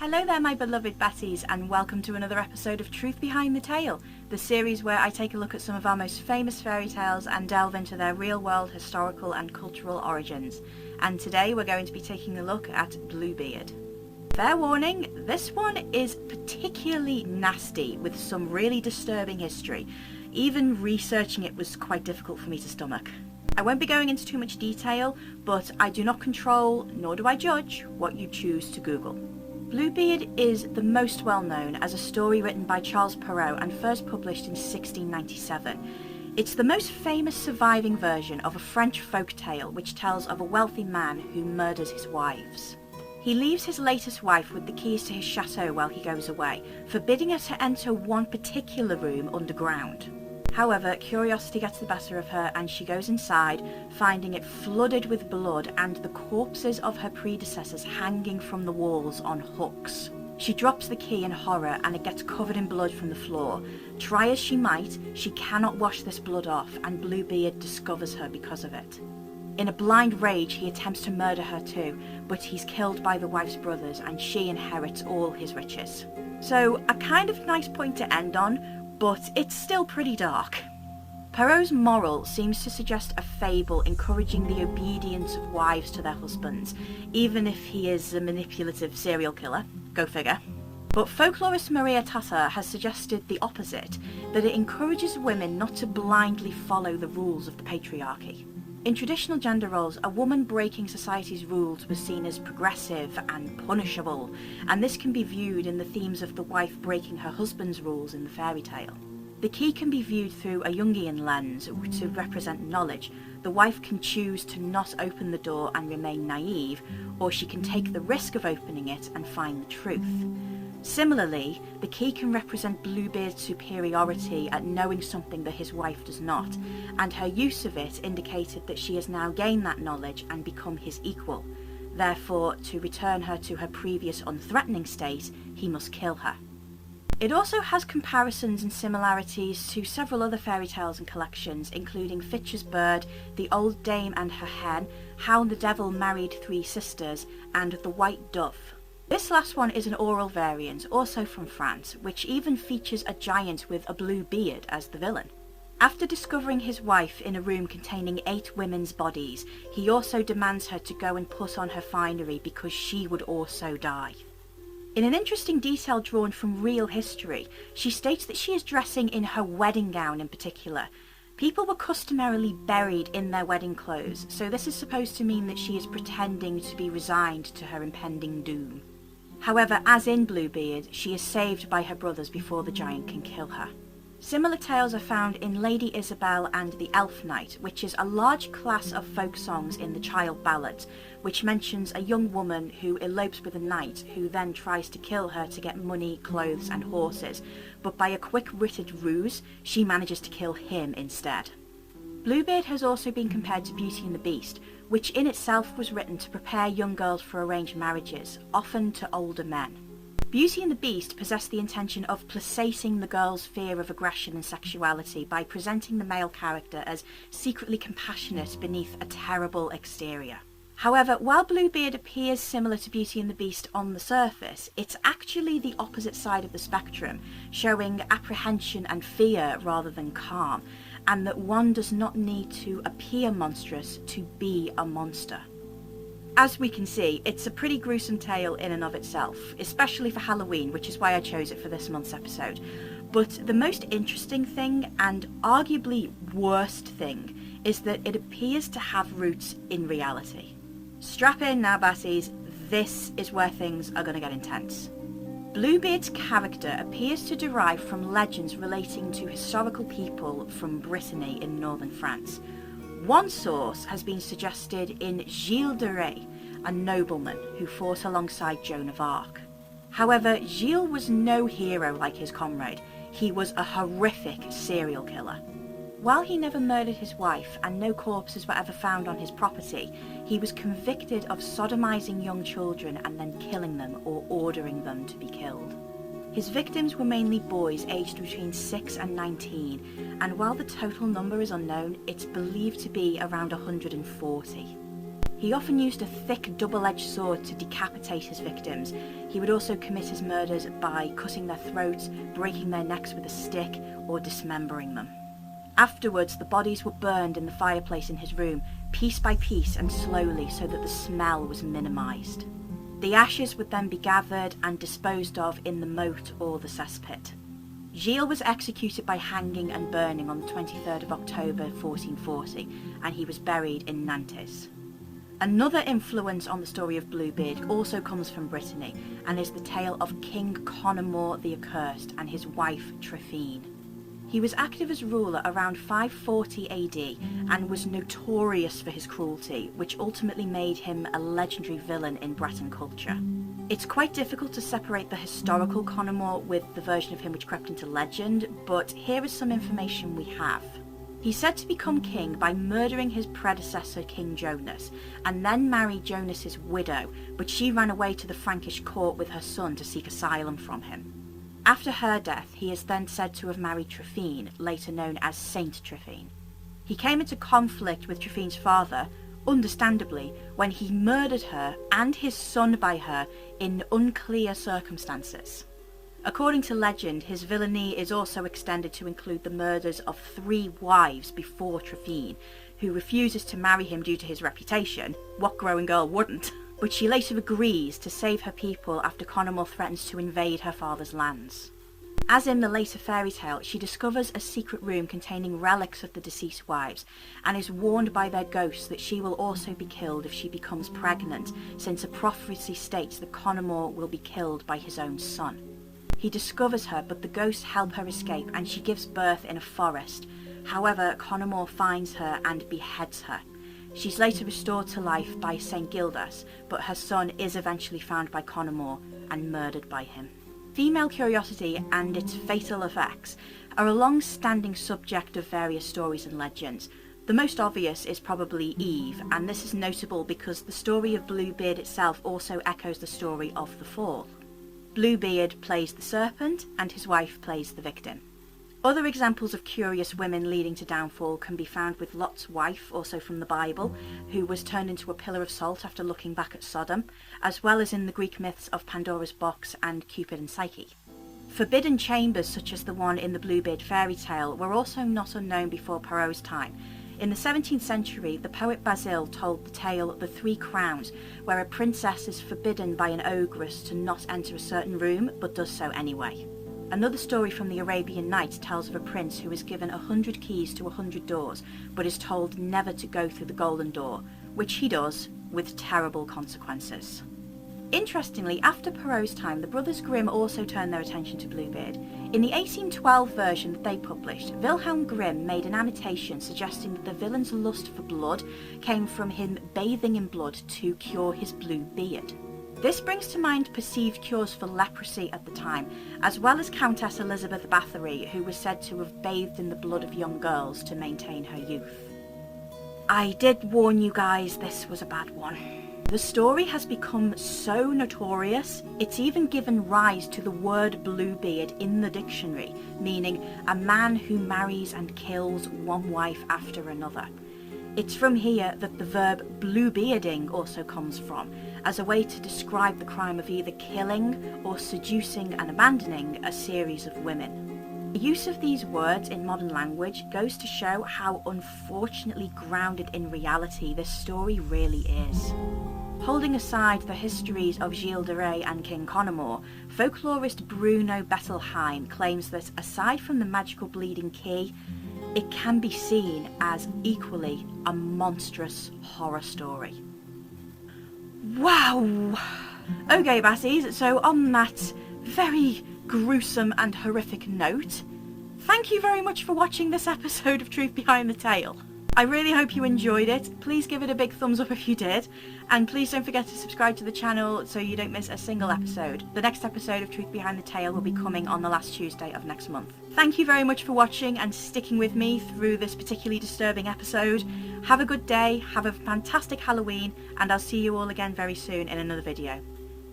Hello there my beloved Betties, and welcome to another episode of Truth Behind the Tale, the series where I take a look at some of our most famous fairy tales and delve into their real-world historical and cultural origins. And today we're going to be taking a look at Bluebeard. Fair warning, this one is particularly nasty with some really disturbing history. Even researching it was quite difficult for me to stomach. I won't be going into too much detail, but I do not control, nor do I judge, what you choose to Google. Bluebeard is the most well known as a story written by Charles Perrault and first published in 1697. It's the most famous surviving version of a French folk tale which tells of a wealthy man who murders his wives. He leaves his latest wife with the keys to his chateau while he goes away, forbidding her to enter one particular room underground. However, curiosity gets the better of her and she goes inside, finding it flooded with blood and the corpses of her predecessors hanging from the walls on hooks. She drops the key in horror and it gets covered in blood from the floor. Try as she might, she cannot wash this blood off, and Bluebeard discovers her because of it. In a blind rage, he attempts to murder her too, but he's killed by the wife's brothers and she inherits all his riches. So, a kind of nice point to end on, but it's still pretty dark. Perrault's moral seems to suggest a fable encouraging the obedience of wives to their husbands, even if he is a manipulative serial killer. Go figure. But folklorist Maria Tata has suggested the opposite, that it encourages women not to blindly follow the rules of the patriarchy. In traditional gender roles, a woman breaking society's rules was seen as progressive and punishable, and this can be viewed in the themes of the wife breaking her husband's rules in the fairy tale. The key can be viewed through a Jungian lens to represent knowledge. The wife can choose to not open the door and remain naive, or she can take the risk of opening it and find the truth. Similarly, the key can represent Bluebeard's superiority at knowing something that his wife does not, and her use of it indicated that she has now gained that knowledge and become his equal. Therefore, to return her to her previous unthreatening state, he must kill her. It also has comparisons and similarities to several other fairy tales and collections, including Fitch's Bird, The Old Dame and Her Hen, How the Devil Married Three Sisters, and The White Dove. This last one is an oral variant, also from France, which even features a giant with a blue beard as the villain. After discovering his wife in a room containing 8 women's bodies, he also demands her to go and put on her finery because she would also die. In an interesting detail drawn from real history, she states that she is dressing in her wedding gown in particular. People were customarily buried in their wedding clothes, so this is supposed to mean that she is pretending to be resigned to her impending doom. However, as in Bluebeard, she is saved by her brothers before the giant can kill her. Similar tales are found in Lady Isabel and the Elf Knight, which is a large class of folk songs in the child ballads, which mentions a young woman who elopes with a knight who then tries to kill her to get money, clothes and horses, but by a quick-witted ruse, she manages to kill him instead. Bluebeard has also been compared to Beauty and the Beast, which in itself was written to prepare young girls for arranged marriages, often to older men. Beauty and the Beast possessed the intention of placating the girl's fear of aggression and sexuality by presenting the male character as secretly compassionate beneath a terrible exterior. However, while Bluebeard appears similar to Beauty and the Beast on the surface, it's actually the opposite side of the spectrum, showing apprehension and fear rather than calm, and that one does not need to appear monstrous to be a monster. As we can see, it's a pretty gruesome tale in and of itself, especially for Halloween, which is why I chose it for this month's episode. But the most interesting thing, and arguably worst thing, is that it appears to have roots in reality. Strap in now, Batties, this is where things are going to get intense. Bluebeard's character appears to derive from legends relating to historical people from Brittany in northern France. One source has been suggested in Gilles de Rais, a nobleman who fought alongside Joan of Arc. However, Gilles was no hero like his comrade. He was a horrific serial killer. While he never murdered his wife and no corpses were ever found on his property, he was convicted of sodomizing young children and then killing them or ordering them to be killed. His victims were mainly boys aged between 6 and 19, and while the total number is unknown, it's believed to be around 140. He often used a thick double-edged sword to decapitate his victims. He would also commit his murders by cutting their throats, breaking their necks with a stick, or dismembering them. Afterwards, the bodies were burned in the fireplace in his room, piece by piece and slowly, so that the smell was minimised. The ashes would then be gathered and disposed of in the moat or the cesspit. Gilles was executed by hanging and burning on the 23rd of October 1440, and he was buried in Nantes. Another influence on the story of Bluebeard also comes from Brittany, and is the tale of King Connemore the Accursed and his wife Tryphene. He was active as ruler around 540 AD and was notorious for his cruelty, which ultimately made him a legendary villain in Breton culture. It's quite difficult to separate the historical Connemore with the version of him which crept into legend, but here is some information we have. He's said to become king by murdering his predecessor King Jonas, and then married Jonas's widow, but she ran away to the Frankish court with her son to seek asylum from him. After her death, he is then said to have married Tryphene, later known as Saint Tryphene. He came into conflict with Tryphene's father, understandably, when he murdered her and his son by her in unclear circumstances. According to legend, his villainy is also extended to include the murders of 3 wives before Tryphene, who refuses to marry him due to his reputation. What growing girl wouldn't? But she later agrees to save her people after Connemore threatens to invade her father's lands. As in the later fairy tale, she discovers a secret room containing relics of the deceased wives, and is warned by their ghosts that she will also be killed if she becomes pregnant, since a prophecy states that Connemore will be killed by his own son. He discovers her, but the ghosts help her escape, and she gives birth in a forest. However, Connemore finds her and beheads her. She's later restored to life by St. Gildas, but her son is eventually found by Connemore and murdered by him. Female curiosity and its fatal effects are a long-standing subject of various stories and legends. The most obvious is probably Eve, and this is notable because the story of Bluebeard itself also echoes the story of the fall. Bluebeard plays the serpent, and his wife plays the victim. Other examples of curious women leading to downfall can be found with Lot's wife, also from the Bible, who was turned into a pillar of salt after looking back at Sodom, as well as in the Greek myths of Pandora's box and Cupid and Psyche. Forbidden chambers such as the one in the Bluebeard fairy tale were also not unknown before Perrault's time. In the 17th century, the poet Basile told the tale The 3 Crowns, where a princess is forbidden by an ogress to not enter a certain room, but does so anyway. Another story from the Arabian Nights tells of a prince who is given 100 keys to 100 doors, but is told never to go through the golden door, which he does, with terrible consequences. Interestingly, after Perrault's time, the Brothers Grimm also turned their attention to Bluebeard. In the 1812 version that they published, Wilhelm Grimm made an annotation suggesting that the villain's lust for blood came from him bathing in blood to cure his blue beard. This brings to mind perceived cures for leprosy at the time, as well as Countess Elizabeth Bathory, who was said to have bathed in the blood of young girls to maintain her youth. I did warn you guys, this was a bad one. The story has become so notorious, it's even given rise to the word Bluebeard in the dictionary, meaning a man who marries and kills one wife after another. It's from here that the verb bluebearding also comes from, as a way to describe the crime of either killing or seducing and abandoning a series of women. The use of these words in modern language goes to show how unfortunately grounded in reality this story really is. Holding aside the histories of Gilles de Rais and King Connemore, folklorist Bruno Bettelheim claims that aside from the magical bleeding key, it can be seen as equally a monstrous horror story. Wow! Okay, Bassies, so on that very gruesome and horrific note, thank you very much for watching this episode of Truth Behind the Tale. I really hope you enjoyed it. Please give it a big thumbs up if you did, and please don't forget to subscribe to the channel so you don't miss a single episode. The next episode of Truth Behind the Tale will be coming on the last Tuesday of next month. Thank you very much for watching and sticking with me through this particularly disturbing episode. Have a good day, have a fantastic Halloween, and I'll see you all again very soon in another video.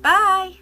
Bye!